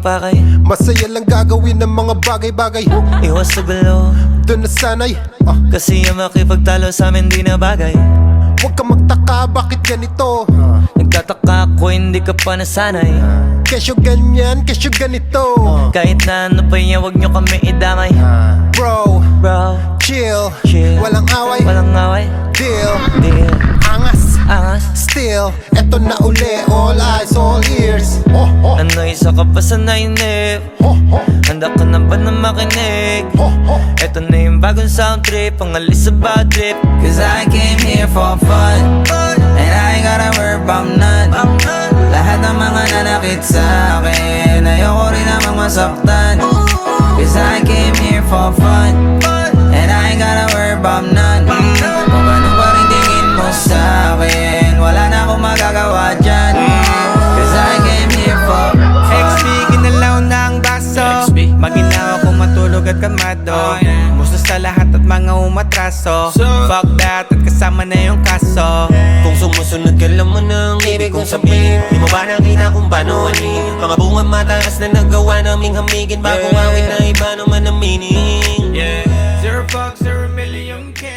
pakay. Masaya lang gagawin ng mga bagay-bagay. Iwas sa gulo, Doon na sanay. kasi yung makipagtalo sa amin di na bagay. Huwag ka magtaka bakit ganito. Nagtataka ako hindi ka pa nasanay. Kesyo ganyan, kesyo ganito. Kahit na ano pa niya, wag nyo kami idamay. Bro, Bro, chill, chill, walang away, walang away. deal, Deal, angas, angas. still. Eto na uli, all eyes, all ears. Ano isa ka pa sa nainip? Handa ka na ba na makinig? Eto na yung bagong sound trip, ang alis sa bad trip. Cause I came here for fun, and I ain't gotta worry about none. Lahat ng mga nanakit sa akin, ayoko rin namang masaktan. Cause I came here for fun, and I ain't gotta worry about none. Kung ano pa rin tingin mo sa akin, wala na akong magagawa dyan. Cause I came here for XB, ginalaw na ang baso. Maginawa kung matulog at kalmado. Musto sa lahat at mga umatraso. Fuck that at kasama na yung kaso. Kung sumusunod ka lang mo ng ibig kong sabihin. Di mo ba nakita kung paano anin? Mga bunga mataas na nagawa naming hamigin. Bagong awit na iba naman ang meaning. Zero fucks, 0 million K.